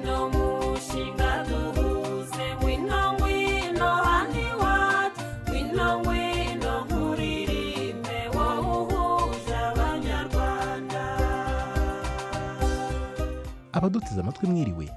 ngwino mushinga duhuze ngwino handi wacu ngwino nkuririmbe wowe uhuje abanyarwanda. Abaduteze amatwi mwiriwe,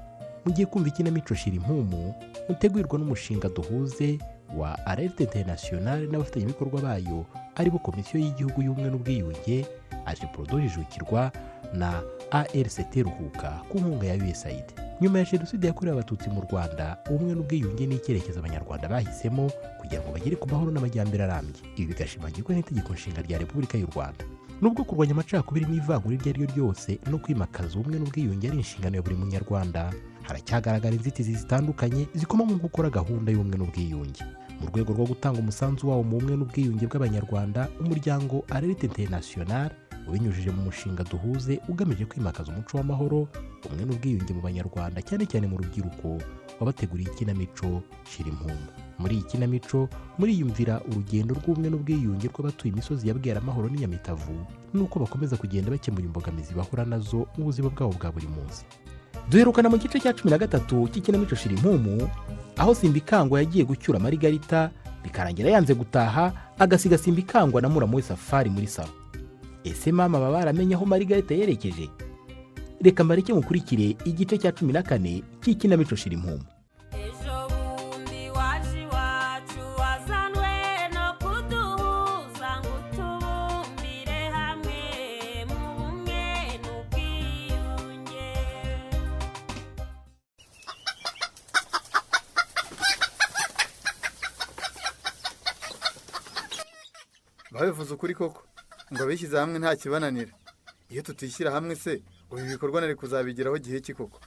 mugiye kumva ikinamico SHIRIMPUMU mutegurirwa n'umushinga Duhuze wa Alerte International n'abafatanyabikorwa bayo aribo Komisiyo y'Igihugu y'Ubumwe n'Ubwiyunge ajiprodojijukirwa na ARCT Ruhuka ku nkunga ya USAID. Nyuma ya Jenoside yakorewe Abatutsi mu Rwanda, ubumwe n'ubwiyunge ni icyerekezo Abanyarwanda bahisemo kugira ngo bagere ku mahoro n'amajyambere arambye. Ibi bigashimangirwa n'itegeko nshinga rya Repubulika y'u Rwanda. Nubwo kurwanya amacakubiri n'ivangura iryo ari ryo ryose no kwimakaza ubumwe n'ubwiyunge ari inshingano ya buri munyarwanda, haracyagaragara inzitizi zitandukanye zikoma mu gukora gahunda y'ubumwe n'ubwiyunge. Mu rwego rwo gutanga umusanzu wawo mu bumwe n'ubwiyunge bw'Abanyarwanda, umuryango Alerte International ubinyujije mu mushinga Duhuze ugamije kwimakaza umuco w'amahoro, ubumwe n'ubwiyunge mu Banyarwanda cyane cyane mu rubyiruko, wabateguriye ikinamico SHIRIMPUMU. Muri iyi kinamico muriyumvira urugendo rw'ubumwe n'ubwiyunge rw'abatuye imisozi ya Bweramahoro n'Nyamitavu nuko bakomeza kugenda bakemura imbogamizi bahura nazo mu buzima bwabo bwa buri munsi. Duherukana mu gice cya 13 cy'ikinamico SHIRIMPUMU aho Simbikangwa yagiye gucyura Marigarita bikarangira yanze gutaha, agasiga Simbikangwa na muramu we Safari muri salo. Ese mama baba baramenye aho Marigarita yerekeje? Reka mbareke mukurikire igice cya 14 cy'ikinamico SHIRIMPUMU. Babivuze ukuri koko ngo abishyize hamwe nta kibananira. Iyo tutishyira hamwe se ubu bikorwa nari kuzabigeraho gihe ki koko?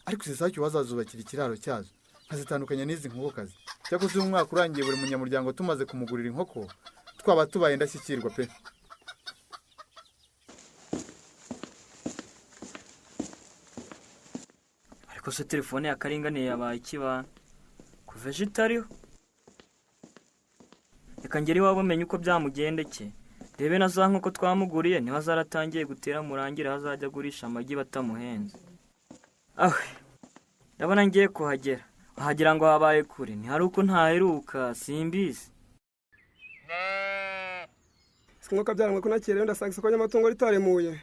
Ariko sisacyo wazazubakira ikiraro cyazo nkazitandukanya n'izi nkokokazi. Cyakoze umwaka urangiye buri munyamuryango tumaze kumugurira inkoko twaba tubaye ndashyikirwa pe. Ariko se telefone ya Karinganiye yabaye ikiba kuva itariho. Reka ngeri wabo menye uko byamugendeke. Rebe na za nkoko twamuguriye niho zaratangiye gutera murangira hazajya gurisha amagi batamuhenze. Ndabona ngiye kuhagera. Ahagira ngo habaye kure, ni hari uko ntaheruka simbizi. Singoka byaranwe ko nakire ndasangise ko nyamatungo ritaremuye.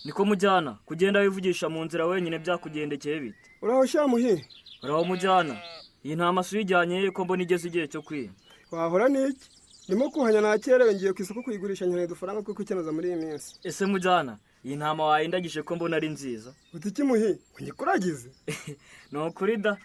Niko mujyana kugenda wivugisha mu nzira wenyine byakugendekeye bite? Uraho shamuhi? Uraho mujyana. Iyi ntama suyijyanye ko mbona igeze igihe cyo kwiba. Wahora niki? Ndimo kuhanya nakerewe ngiye ku isoko kuyigurisha nkeneye dufaranga two kwikenuza muri iyi minsi. Ese mujyana, iyi ntama wayindagije ko mbona ari nziza. Utiki muhi, unyikuragize? No kuri da,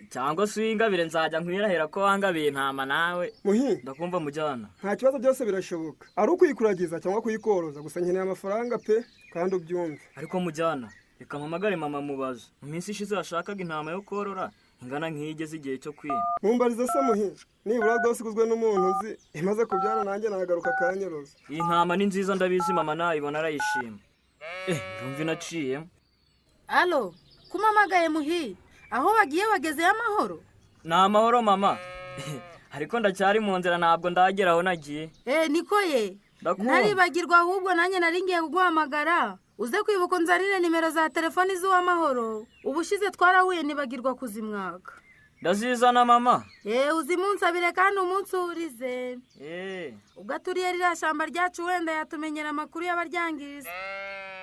cyangwa suyingabire nzajya nkwirahera ko wangabiye ntama nawe. Muhi, ndakumva mujyana. Nta kibazo byose birashoboka. Ari ukuyikuragiza cyangwa kuyikoroza, gusa nkeneye amafaranga pe kandi ubyumve. Ariko mujyana, reka mpamagare mama mubaze. Mu minsi ishize yashakaga intama yo korora. Ingana nk'igeze igihe cyo kwiba. Mumbariza se muhi, nibura dose iguzwe n'umuntu uzi imaze kubyara nanjye nagaruka kanyeroza. Iyi ntama ni nziza ndabizi mama nayibona arayishima. Ndumva inaciye. Allo, kumamagaye muhi, aho bagiye bagezeye amahoro? Na amahoro mama. Ariko ndacyari mu nzira ntabwo ndageraho nagiye. Niko ye. Naribagirwa ahubwo nanjye naringiye kuguhamagara. Uze kwibuka nzanire nimero za telefoni z'uwamahoro. Ubushize twarahuye nibagirwa kuzimwaka. Ndazizana mama. Uzimunsabire kandi umunsi urize. Ugaturiye rira shamba ryacu wenda yatumenyera amakuru y'abaryangiriza.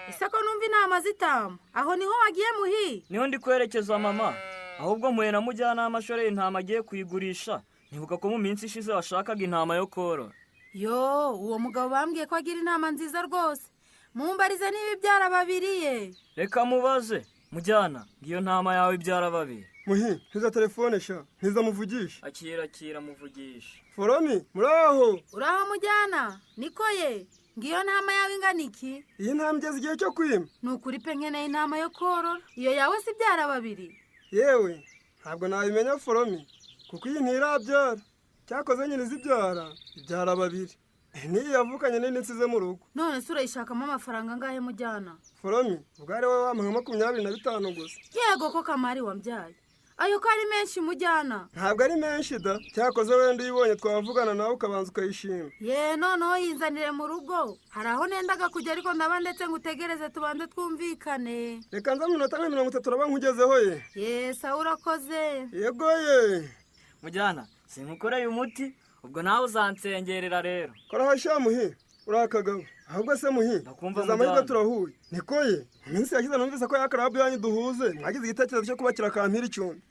Ese ko numva inama zitama. Aho niho wagiye muhi? Niho ndi kwerekeza mama. Ahubwo muye na mujyana amashore intama agiye kuyigurisha. Nibuka ko mu minsi ishize washakaga intama yo korora. Uwo mugabo bambwiye ko agira intama nziza rwose. Mumbarize niba byarababiriye. Reka mubaze mujyana ngiyo ntama yawe byarababiri. Muhi, ntiza telefone sha, ntiza muvugisha. Akira muvugisha. Foromi, muraho? Uraho mujyana? Niko ye. Ngiyo ntama yawe ingana iki? Iyi ntama igeze igihe cyo kwima. Nukuri pe nkeneye intama yo korora. Iyo yawe si byarababiri? Yewe, ntabwo nabimenya Foromi, kuko iyi ntirabyara. Cyakoze nyine zibyara, byarababiri. Niyo yavukanye nini nsize mu rugo. None se urayishakamo amafaranga ngahe mujyana? Foromi, ubwari wowe wamuha 25 gusa. Yego ko Kamari wambyaye. ayo ko ari menshi mujyana. Ntabwo ari menshi da, cyakoze wenda uyibonye twavugana nawe ukabanza ukayishima. Ye noneho yinzanire mu rugo, hari aho nendaga kujya ariko ndaba ndetse ngutegereze tubanze twumvikane. Reka nza mu minota nka 30 uraba nkugezeho ye. Ye sawa urakoze. Yego ye. Mujyana sinkukoreye umuti ubwo nawe uzansengerera rero. Kora sha muhi urakagabo. Ahubwo se muhi zamahirwe turahuye. Niko ye. Iminsi yakiza numvise ko yakarabu yanyu duhuze. Mwagize igitekerezo cyo kubakira kampira icumbi.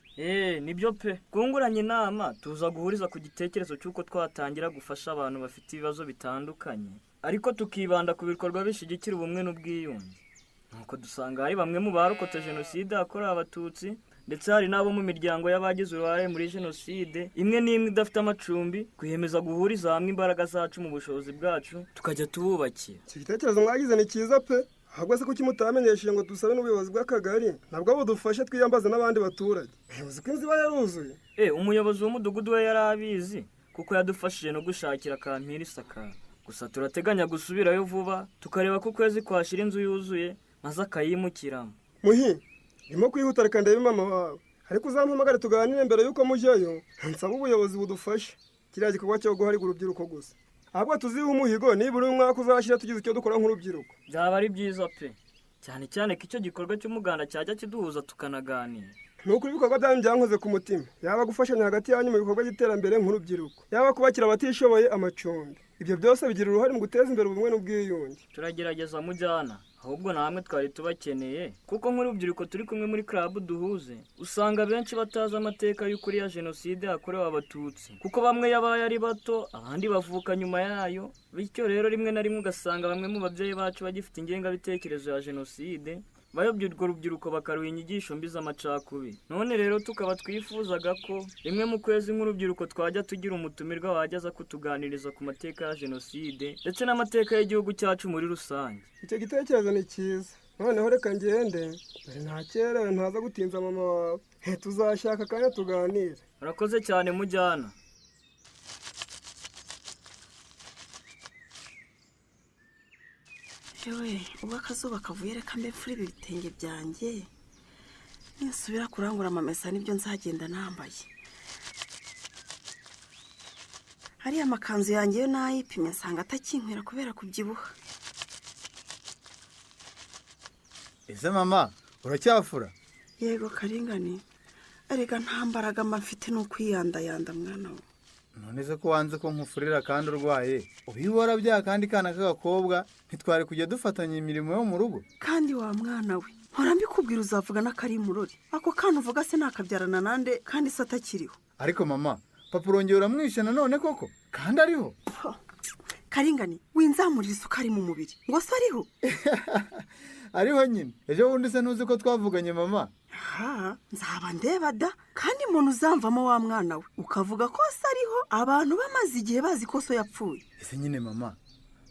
Nibyo pe. Kunguranye inama tuza guhuriza ku gitekerezo cy'uko twatangira gufasha abantu bafite ibibazo bitandukanye. Ariko tukibanda ku bikorwa bishigikira ubumwe n'ubwiyunge. Nuko dusanga hari bamwe mu barokotse jenoside yakorewe abatutsi ndetse hari n'abo mu miryango y'abagize uruhare muri jenoside imwe n'imwe idafite amacumbi, kwiyemeza guhuriza hamwe imbaraga zacu mu bushobozi bwacu tukajya tububakira. Iki gitekerezo mwagize ni cyiza pe. Ahubwo se kuki mutamenyesheje ngo dusabe n'ubuyobozi bw'akagari nabwo budufashe twiyambaze n'abandi baturage. Uzi ko inziba yaruzuye. Umuyobozi w'umudugudu we yarabizi kuko yadufashije no gushakira kampira isakara. Gusa turateganya gusubirayo vuba tukareba ko kwezi kwashira inzu yuzuye maze akayimukiramo. Muhi ndimo kwihuta reka ndebe mama wawe, ariko uzampamagare tuganire mbere yuko mujyayo nsaba ubuyobozi budufashe kiriya gikorwa cyo guhariga urubyiruko gusa. Ahubwo tuzihe umuhigo nibura umwaka uzashira tugize icyo dukora nk'urubyiruko. Byaba ari byiza pe, cyane cyane ko icyo gikorwa cy'umuganda cyajya kiduhuza tukanaganira. Nuko ibikorwa byanyu byankoze ku mutima, yaba gufashanya hagati yanyu mu bikorwa by'iterambere nk'urubyiruko, yaba kubakira abatishoboye amacumbi. Ibyo byose bigira uruhare mu guteza imbere ubumwe n'ubwiyunge. Turagerageza mujyana, ahubwo namwe twari tubakeneye kuko nk'urubyiruko turi kumwe muri club duhuze usanga benshi batazi amateka y'ukuri ya jenoside yakorewe abatutsi kuko bamwe yabaye ari bato abandi bavuka nyuma yayo. Bityo rero rimwe na rimwe ugasanga bamwe mu babyeyi bacu bagifite ingengabitekerezo ya jenoside, bayobya urwo rubyiruko bakaruha inyigisho mbi z'amacakubiri. None rero tukaba twifuzaga ko rimwe mu kwezi nk'urubyiruko twajya tugira umutumirwa wajyaza kutuganiriza ku mateka ya jenoside ndetse n'amateka y'igihugu cyacu muri rusange. Icyo gitekerezo ni cyiza. Noneho reka ngende, nta kerewe ntaza gutinza mama wawe. Tuzashaka kanya tuganire. Urakoze cyane mujyana. Yewe ubwo akazuba kavuye reka mbe mfura ibi bitenge byanjye ninsubira kurangura amamesa nibyo nzagenda nambaye. Hariya amakanzu yanjye yo nayipimye nsanga atakinkwira kubera kubyibuha. Ese mama uracyafura? Yego Karingani, erega nta mbaraga mfite no kwiyandayanda mwana we. None se ko wanze ko nkufurira kandi urwaye ubibora bya kandi kana k'agakobwa ntitware kujya dufatanya imirimo yo mu rugo. Kandi wa mwana we mpora mbikubwira uzavuga n'akari murori, ako kana uvuga se nakabyarana nande kandi se atakiriho. Ariko mama papa urongera uramwishe nanone koko kandi ariho? Karingani winzamurira isukari mu mubiri ngo se ariho? Ariho nyine. Ejo bundi se ntuzi ko twavuganye mama? Nzaba ndeba da, kandi umuntu uzamvamo wa mwana we ukavuga ko se ariho abantu bamaze igihe bazi ko so yapfuye. Ese nyine mama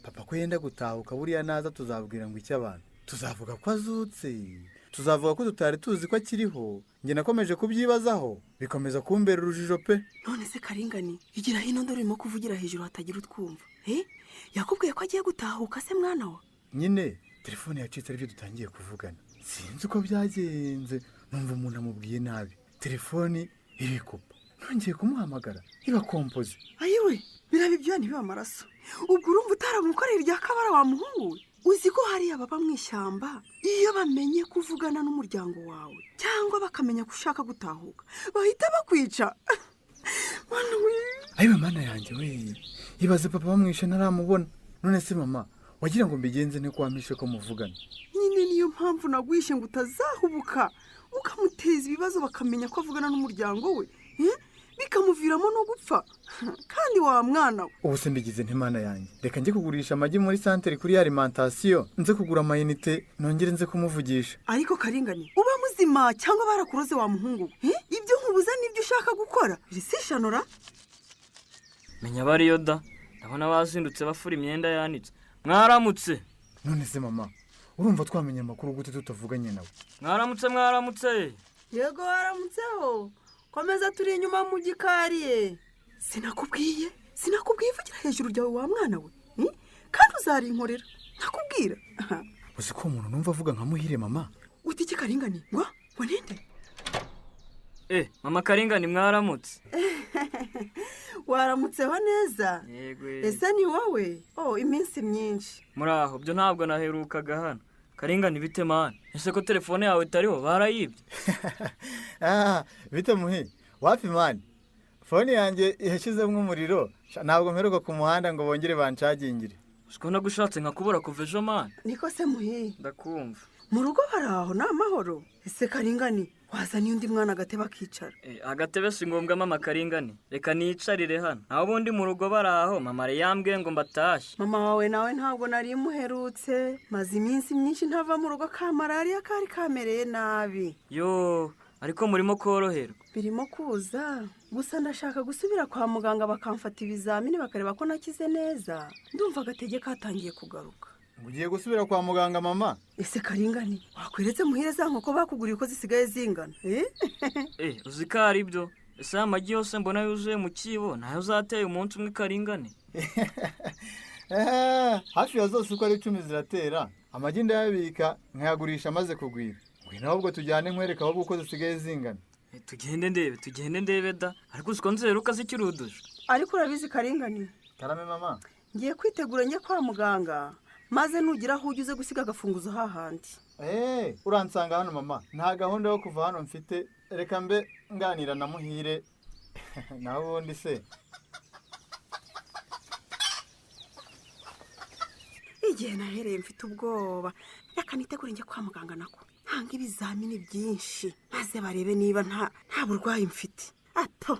papa ko yenda gutahuka buriya naza tuzabwira ngo icyo abantu tuzavuga ko azutse, tuzavuga ko tutari tuzi ko akiriho. Nge nakomeje kubyibazaho bikomeza kumbera urujijo pe. None se Karingani igira hino ndorimo kuvugira hejuru hatagira utwumva. Yakubwiye ko agiye gutahuka se mwana wa? Nyine telefone yacitse aribyo dutangiye kuvugana. Sinzi uko byagenze, numva umuntu amubwiye nabi. Telefone irikupa. Nongeye kumuhamagara iba kompoze. Ayiwe birabibyo ntibiba amaraso. Ubwo urumva utaramukorera irya kabara wa muhungu we. Uzi ko hari ababa mu ishyamba iyo bamenye kuvugana n'umuryango wawe cyangwa bakamenya kushaka gutahuka bahita bakwica. Mana we. Ayiwe mana yanjye we. Ibaze papa bamwishe naramubona. None se mama wagira ngo mbigenze ne kwamishe ko muvugana? Nyine niyo mpamvu nagwishe ngo utazahubuka ukamuteza ibibazo bakamenya ko avugana n'umuryango we, bikamuviramo no gupfa. Kandi wa mwana we ubu se mbigize ntimana yanjye. Reka njye kugurisha amagi muri santere kuri alimentation nze kugura amayinite nongere nze kumuvugisha. Ariko Karingani uba muzima cyangwa barakuroze wa muhungu we? Ibyo nkubuza nibyo ushaka gukora risishanora. Menya bariyo da, ndabona bazindutse bafura imyenda yanitse. Mwaramutse. None se mama urumva twamenye amakuru gute tutavuganye nawe? Mwaramutse. Yego waramutseho. Komeza turi inyuma mu gikariye. Sinakubwiye vugira hejuru ryawe wa mwana we. Kandi uzarinkorera nakubwira. Uzi ko umuntu numva avuga nka Muhire mama? Uti iki Karingani ngo ninde? mama Karingani mwaramutse. Waramutseho neza? Yego. Ese ni wowe? Iminsi myinshi. Muraho, byo ntabwo naherukaga hano. Karingani bite mani? Ese ko telefone yawe itariho barayibye? Bite muhi? Wapi mani? Fone yanjye yashizemo umuriro. Ntabwo mperuka ku muhanda ngo bongere bancagingire. Siko nagushatse nkakubura kuva ejo mani. Niko se muhi? Ndakumva. Mu rugo baraho na amahoro. Ese Karingani wazanye undi mwana agatebe akicara? Agatebe si ngombwa mama Karingani. Reka niyicarire hano. Naho ubundi mu rugo baraho mama yambwiye ngo mbatashye. Mama wawe nawe ntabwo nari muherutse. Maze iminsi myinshi ntava mu rugo ka malaria kari kamereye nabi. Ariko murimo koroherwa. Birimo kuza. Gusa ndashaka gusubira kwa muganga bakamfata ibizamini bakareba ko nakize neza. Ndumva agatege katangiye kugaruka. Ugiye gusubira kwa muganga mama? Ese Karingani wakweretse muhereza nk'uko bakuguriye uko zisigaye zingana? Uzi ko ari byo. Ese amagi yose mbona yuzuye mu kibo nayo zateye umunsi umwe Karingani. Hafi ya zose uko ari 10 ziratera. Amagi ndayabika nkayagurisha maze kugwira. Nahubwo tujyane nkwereka aho uko zisigaye zingana. Tugende ndebe da. Ariko usiko nzeruka zikiruduje. Ariko urabizi Karingani? Karame mama. Ngiye kwitegura njye kwa muganga. Maze nugira aho ugize gusiga agafunguzo hahandi. Uransanga hano mama. Nta gahunda yo kuva hano mfite. Reka mbe nganira na Muhire. Naho ubundi se. Igihe nahereye mfite ubwoba. Reka nitegure njye kwa muganga nako. Hanga ibizamini byinshi. Maze barebe niba nta burwayi mfite. Ato.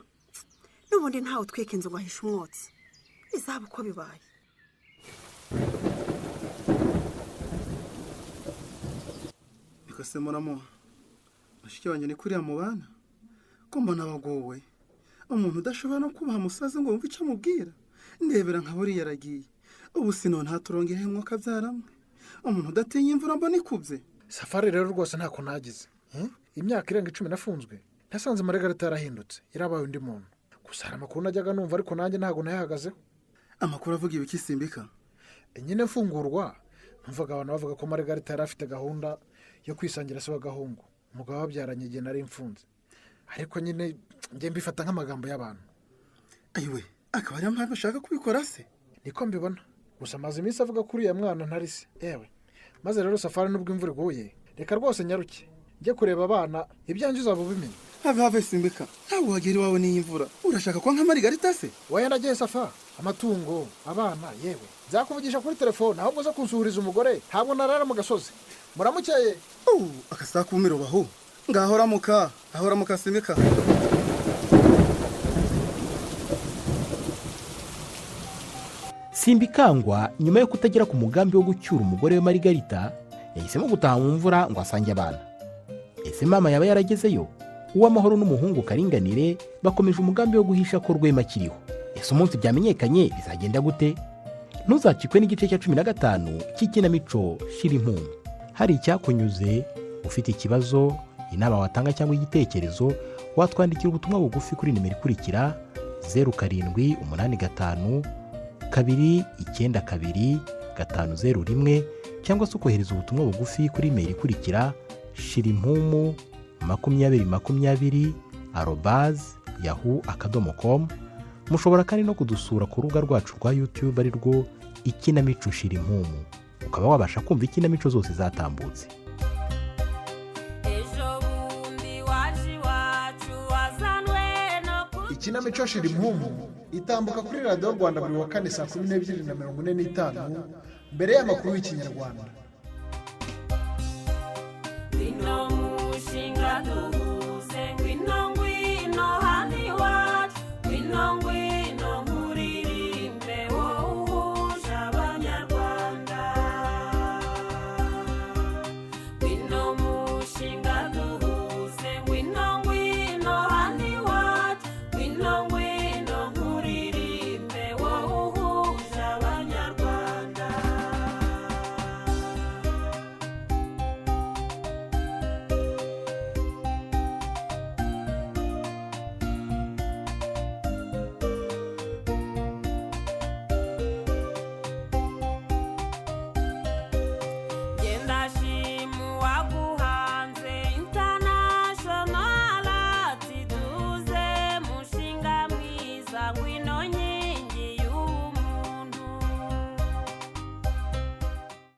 Nubundi ntawe utweka inzu ngo ahishe umwotsi. Bizaba uko bibaye. Bikase muramo. Mushiki wanjye ni kuriya mu bana. Ko mbona bagowe. Umuntu udashobora no kubaha musaza ngo wumve icyo amubwira. Ndebera nka buri yaragiye. Ubu sino ntaturongere mwaka byaramwe. Umuntu udatinya imvura mbona ikubye. Safari rero rwose ntako nagize. Imyaka irenga 10 nafunzwe. Nasanze Margarita yarahindutse. Irabaye undi muntu. Gusa hari amakuru najyaga numva ariko nanjye ntago nayahagazeho. Amakuru avuga ibiki Simbika? Nyine mfungurwa. Numvaga abantu bavuga ko Margarita yari afite gahunda yo kwisangira se w'agahungu. Umugabo wabyaranye igihe nari mfunze. Ariko nyine ngiye mbifata nk'amagambo y'abantu. Ayiwe, akaba ari mpamvu ushaka kubikora se? Niko mbibona. Gusa maze iminsi avuga kuri ya mwana ntari se. Maze rero Safari nubwo imvura iguye, reka rwose nyaruke. Njye kureba abana, ibyanjye uzaba ubimenye. Have Simbika. Ntabwo wagera iwawe n'imvura. Urashaka kwa nka Margarita se? Waya nagiye Safari. Amatungo, abana, yewe. Nzakuvugisha kuri telefone ahubwo zo kunsuhuriza umugore. Ntabwo narara mu gasozi. Muramukeye. Akasakumiro baho. Ngahora muka Simbika. Simbikangwa nyuma yo kutagera ku mugambi wo gucyura umugore we Margarita yahisemo gutaha mu mvura ngo asange abana. Ese mama yaba yaragezeyo? Uw'amahoro n'umuhungu Karinganire bakomeje umugambi wo guhisha ko Rwema kiriho. Ese umunsi byamenyekanye bizagenda gute? Ntuzacikwe n'igice cya 15 cy'ikinamico SHIRIMPUMU. Hari icyakunyuze, ufite ikibazo, inama watanga cyangwa igitekerezo, watwandikira ubutumwa bugufi kuri nimero ikurikira 0785 292 501 cyangwa se ukohereza ubutumwa bugufi kuri email ikurikira shirimpumu2020@yahoo.com. Mushobora kandi no kudusura ku rubuga rwacu rwa YouTube ari rwo Ikinamico SHIRIMPUMU. Ukaba wabasha kumva ikinamico zose zatambutse. Ikinamico SHIRIMPUMU itambuka kuri Radio Rwanda buri wa kane saa 12:45 mbere y'amakuru y'Ikinyarwanda.